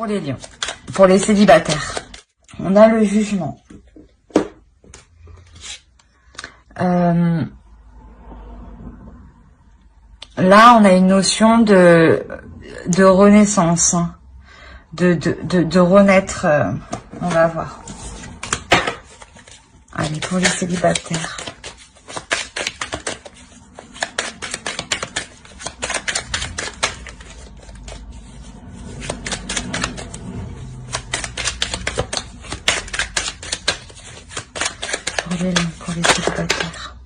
Pour les lions, pour les célibataires, on a le jugement. Là, on a une notion de renaissance, hein, de renaître. On va voir. Allez, pour les célibataires. Pour les célibataires.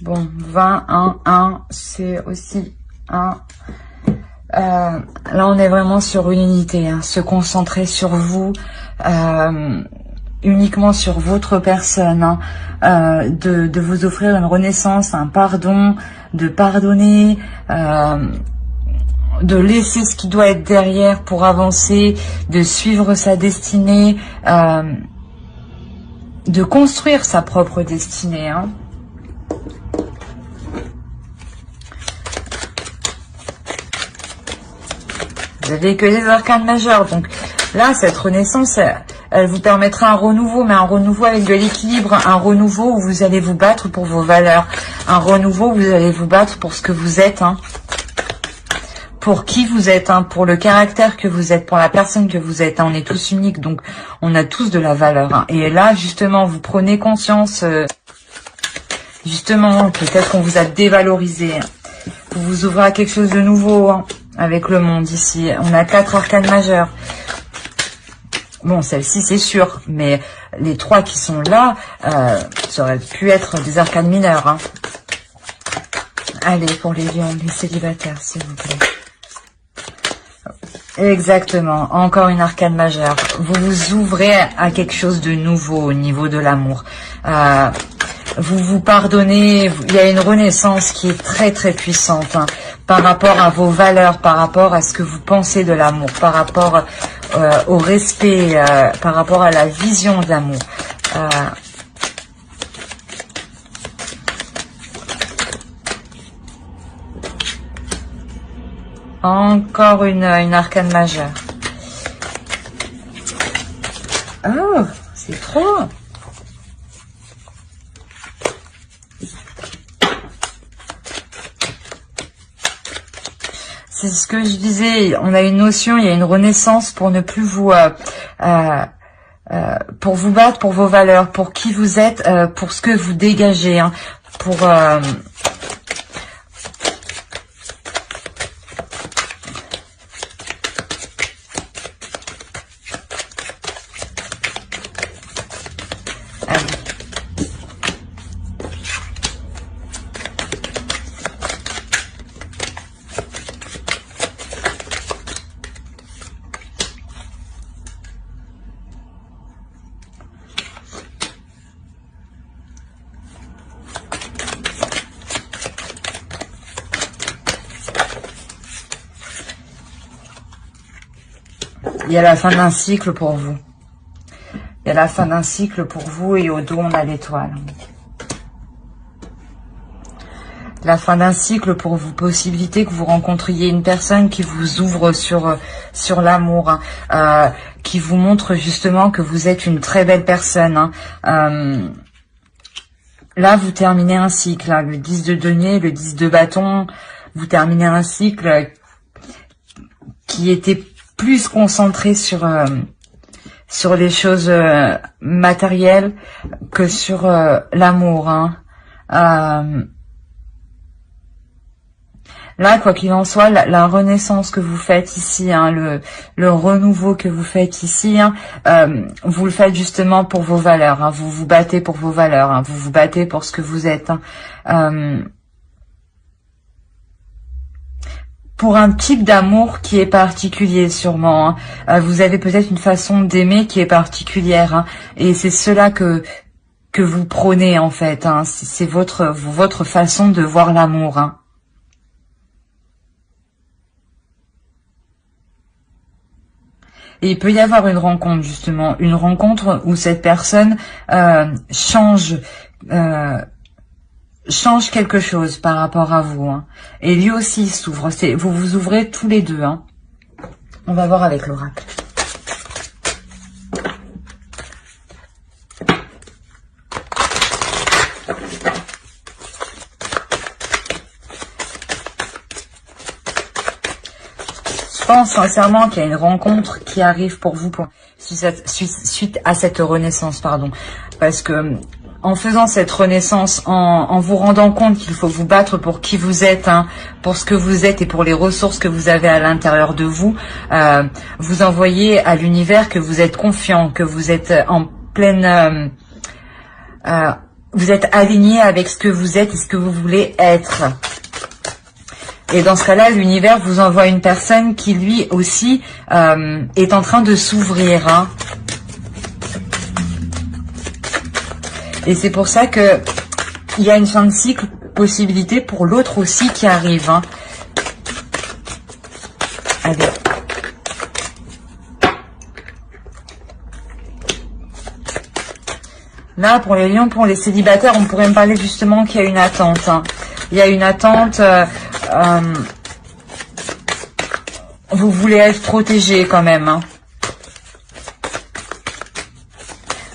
Bon, 20, 1, c'est aussi 1. Là, on est vraiment sur une unité, hein, se concentrer sur vous, uniquement sur votre personne, hein, de vous offrir une renaissance, un pardon, de pardonner, de laisser ce qui doit être derrière pour avancer, de suivre sa destinée, de construire sa propre destinée, hein. Vous avez que des arcanes majeures, donc là, cette renaissance, elle vous permettra un renouveau, mais un renouveau avec de l'équilibre, un renouveau où vous allez vous battre pour vos valeurs, un renouveau où vous allez vous battre pour ce que vous êtes, hein, pour qui vous êtes, hein, pour le caractère que vous êtes, pour la personne que vous êtes, hein. On est tous uniques, donc on a tous de la valeur, hein. Et là, justement, vous prenez conscience, justement, peut-être qu'on vous a dévalorisé, hein. Vous vous ouvrez à quelque chose de nouveau, hein, avec le monde ici. On a 4 arcanes majeures. Bon, celle-ci, c'est sûr, mais les 3 qui sont là, ça aurait pu être des arcanes mineures, hein. Allez, pour les lions, les célibataires, s'il vous plaît. Exactement, encore une arcane majeure. Vous vous ouvrez à quelque chose de nouveau au niveau de l'amour. Vous vous pardonnez, il y a une renaissance qui est très très puissante, hein, par rapport à vos valeurs, par rapport à ce que vous pensez de l'amour, par rapport au respect, par rapport à la vision de l'amour. Encore une arcane majeure. Oh, c'est trop. C'est ce que je disais, on a une notion, il y a une renaissance pour ne plus vous... pour vous battre pour vos valeurs, pour qui vous êtes, pour ce que vous dégagez, hein, pour... Il y a la fin d'un cycle pour vous. Il y a la fin d'un cycle pour vous et au dos, on a l'étoile. La fin d'un cycle pour vous, possibilité que vous rencontriez une personne qui vous ouvre sur l'amour, hein, qui vous montre justement que vous êtes une très belle personne, hein. Là, vous terminez un cycle, hein, le 10 de denier, le 10 de bâton, vous terminez un cycle qui était plus concentré sur les choses matérielles que sur l'amour, hein. Là, quoi qu'il en soit, la renaissance que vous faites ici, hein, le renouveau que vous faites ici, hein, vous le faites justement pour vos valeurs, hein, vous vous battez pour vos valeurs, hein, vous vous battez pour ce que vous êtes, hein, pour un type d'amour qui est particulier sûrement, hein. Vous avez peut-être une façon d'aimer qui est particulière, hein, et c'est cela que vous prônez en fait, hein, c'est votre façon de voir l'amour, hein. Et il peut y avoir une rencontre, justement, une rencontre où cette personne change quelque chose par rapport à vous. Hein. Et lui aussi s'ouvre. Vous vous ouvrez tous les deux. Hein. On va voir avec l'oracle. Je pense sincèrement qu'il y a une rencontre qui arrive pour vous suite à cette renaissance, pardon. Parce que en faisant cette renaissance, en vous rendant compte qu'il faut vous battre pour qui vous êtes, hein, pour ce que vous êtes et pour les ressources que vous avez à l'intérieur de vous, vous envoyez à l'univers que vous êtes confiant, que vous êtes en pleine... vous êtes aligné avec ce que vous êtes et ce que vous voulez être. Et dans ce cas-là, l'univers vous envoie une personne qui, lui aussi, est en train de s'ouvrir. Hein. Et c'est pour ça que il y a une fin de cycle, possibilité pour l'autre aussi qui arrive. Hein. Allez. Là, pour les lions, pour les célibataires, on pourrait me parler justement qu'il y a une attente. Hein. Il y a une attente... vous voulez être protégé quand même. Hein.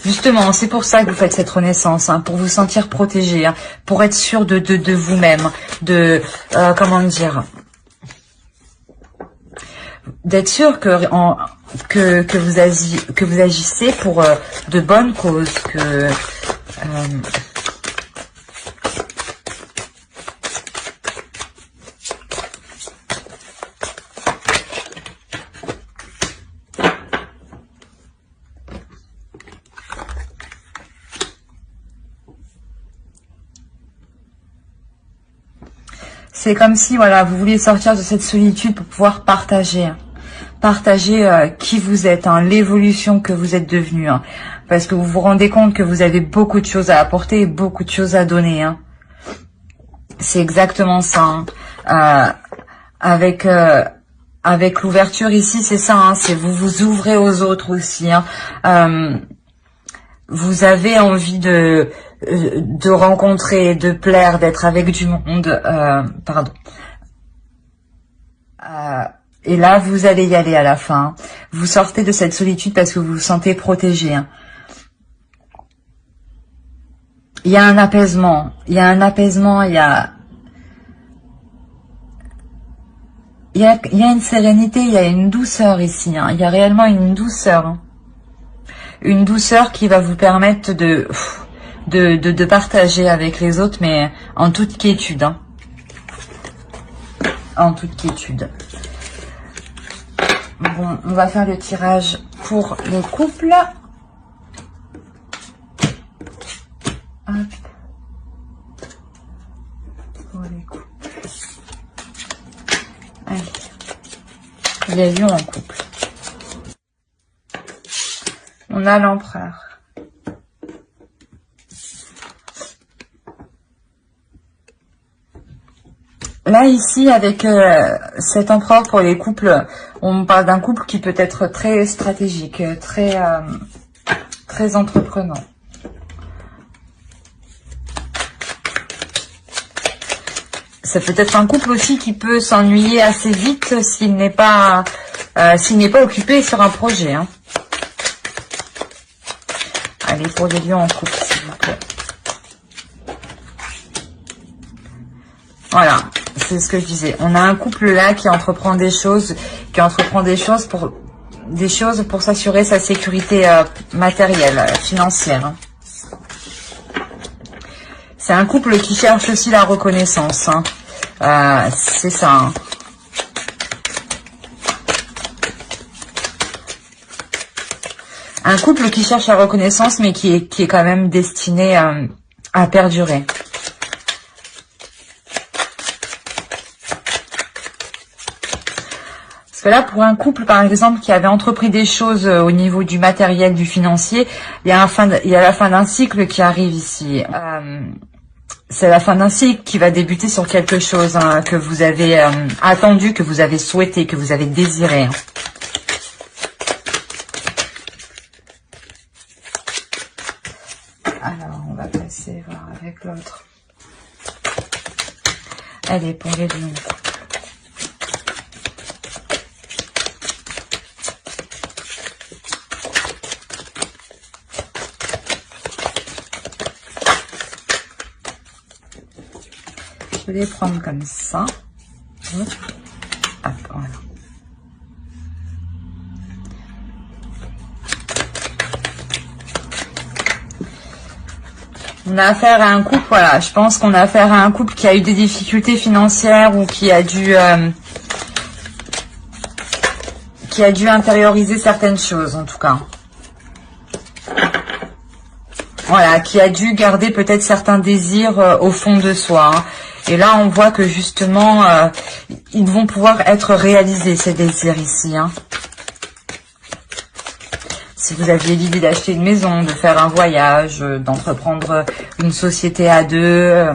Justement, c'est pour ça que vous faites cette renaissance, hein, pour vous sentir protégé, hein, pour être sûr de vous-même, comment dire, d'être sûr que vous agissez pour de bonnes causes, que c'est comme si, voilà, vous vouliez sortir de cette solitude pour pouvoir partager. Partager qui vous êtes, hein, l'évolution que vous êtes devenu. Hein, parce que vous vous rendez compte que vous avez beaucoup de choses à apporter et beaucoup de choses à donner. Hein. C'est exactement ça. Hein. Avec l'ouverture ici, c'est ça. Hein, c'est vous vous ouvrez aux autres aussi. Hein. Vous avez envie de rencontrer, de plaire, d'être avec du monde, pardon. Et là, vous allez y aller à la fin. Vous sortez de cette solitude parce que vous vous sentez protégé. Hein. Il y a un apaisement. Il y a un apaisement. Il y a une sérénité. Il y a une douceur ici. Hein. Il y a réellement une douceur. Hein. Une douceur qui va vous permettre de partager avec les autres, mais en toute quiétude. Hein. En toute quiétude. Bon, on va faire le tirage pour les couples. Hop. Pour les couples. Allez. Les lions en couple. On a l'empereur. Là, ici, avec cet empereur pour les couples, on parle d'un couple qui peut être très stratégique, très entreprenant. Ça peut être un couple aussi qui peut s'ennuyer assez vite s'il n'est pas occupé sur un projet. Hein. Allez, pour les lions en couple, s'il vous plaît. Voilà, c'est ce que je disais. On a un couple là qui entreprend des choses, pour s'assurer sa sécurité matérielle, financière. Hein. C'est un couple qui cherche aussi la reconnaissance. Hein. C'est ça. Hein. Un couple qui cherche la reconnaissance, mais qui est quand même destiné à perdurer. Parce que là, pour un couple, par exemple, qui avait entrepris des choses au niveau du matériel, du financier, il y a la fin d'un cycle qui arrive ici. C'est la fin d'un cycle qui va débuter sur quelque chose hein, que vous avez attendu, que vous avez souhaité, que vous avez désiré. Hein. Allez, pour les lions. Je vais les prendre comme ça. Hop, voilà. On a affaire à un couple, voilà, je pense qu'on a affaire à un couple qui a eu des difficultés financières ou qui a dû intérioriser certaines choses, en tout cas. Voilà, qui a dû garder peut-être certains désirs au fond de soi. Hein. Et là, on voit que justement, ils vont pouvoir être réalisés, ces désirs ici. Hein. Si vous aviez l'idée d'acheter une maison, de faire un voyage, d'entreprendre une société à deux,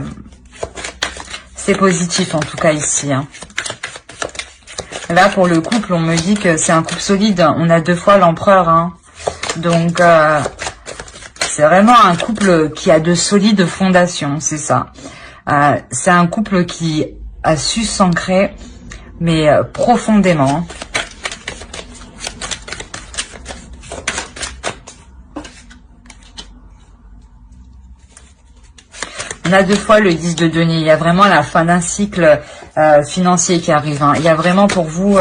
c'est positif en tout cas ici. Hein. Là, pour le couple, on me dit que c'est un couple solide. On a 2 fois l'empereur. Hein. Donc, c'est vraiment un couple qui a de solides fondations, c'est ça. C'est un couple qui a su s'ancrer, mais profondément. On a 2 fois le 10 de denier. Il y a vraiment la fin d'un cycle financier qui arrive. Hein. Il y a vraiment pour vous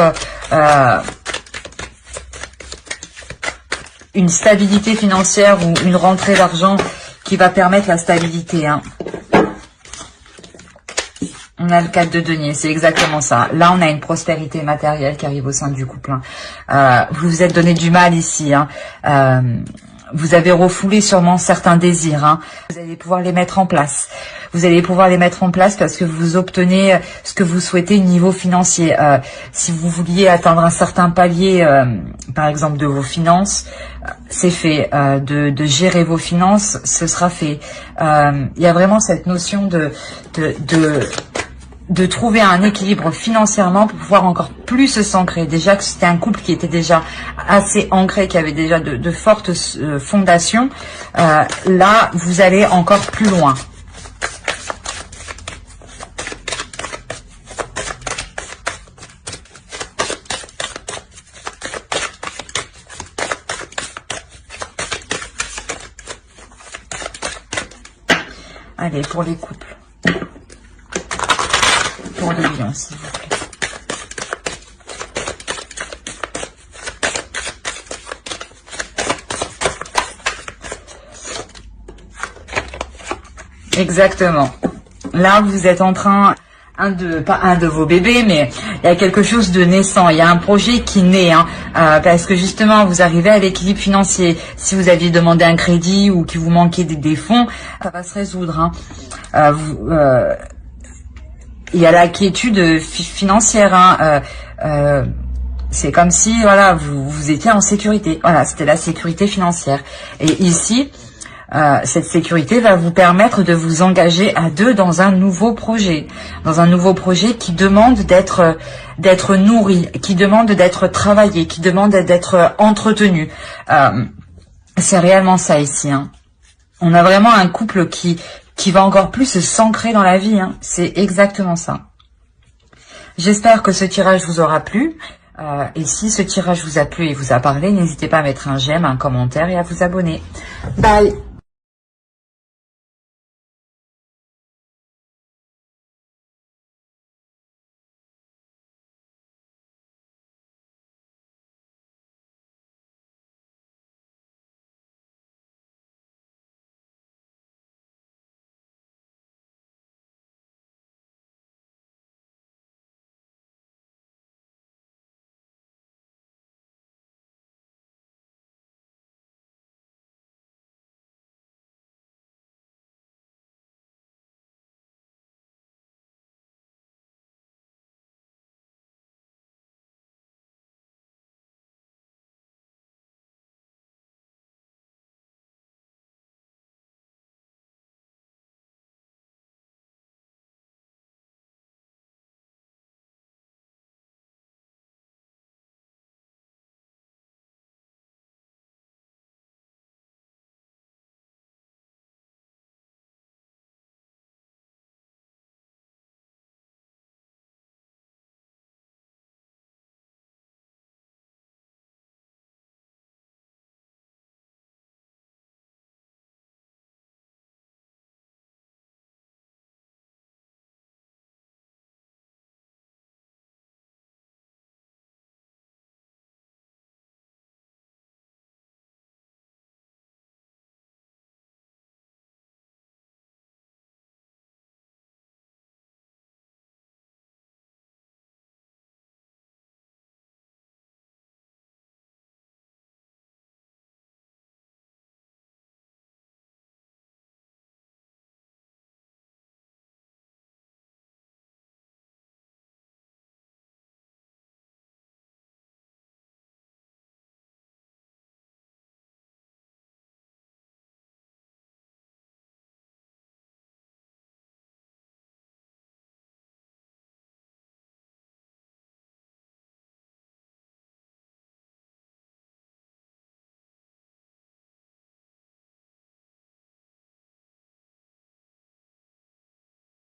une stabilité financière ou une rentrée d'argent qui va permettre la stabilité. Hein. On a le 4 de denier, c'est exactement ça. Là, on a une prospérité matérielle qui arrive au sein du couple. Hein. Vous vous êtes donné du mal ici. Hein. Vous avez refoulé sûrement certains désirs. Hein. Vous allez pouvoir les mettre en place. Vous allez pouvoir les mettre en place parce que vous obtenez ce que vous souhaitez au niveau financier. Si vous vouliez atteindre un certain palier, par exemple de vos finances, c'est fait. De gérer vos finances, ce sera fait. Il y a vraiment cette notion de trouver un équilibre financièrement pour pouvoir encore plus s'ancrer. Déjà que c'était un couple qui était déjà assez ancré, qui avait déjà de fortes fondations. Là, vous allez encore plus loin. Allez, pour les couples. Pour les lions, s'il vous plaît. Exactement. Là, vous êtes en train, pas un de vos bébés, mais il y a quelque chose de naissant. Il y a un projet qui naît, hein, parce que justement, vous arrivez à l'équilibre financier. Si vous aviez demandé un crédit ou qu'il vous manquait des fonds, ça va se résoudre. Hein. Il y a la quiétude financière. Hein. C'est comme si, voilà, vous étiez en sécurité. Voilà, c'était la sécurité financière. Et ici, cette sécurité va vous permettre de vous engager à 2 dans un nouveau projet. Dans un nouveau projet qui demande d'être nourri, qui demande d'être travaillé, qui demande d'être entretenu. C'est réellement ça ici. Hein. On a vraiment un couple qui va encore plus s'ancrer dans la vie. Hein. C'est exactement ça. J'espère que ce tirage vous aura plu. Et si ce tirage vous a plu et vous a parlé, n'hésitez pas à mettre un j'aime, un commentaire et à vous abonner. Bye!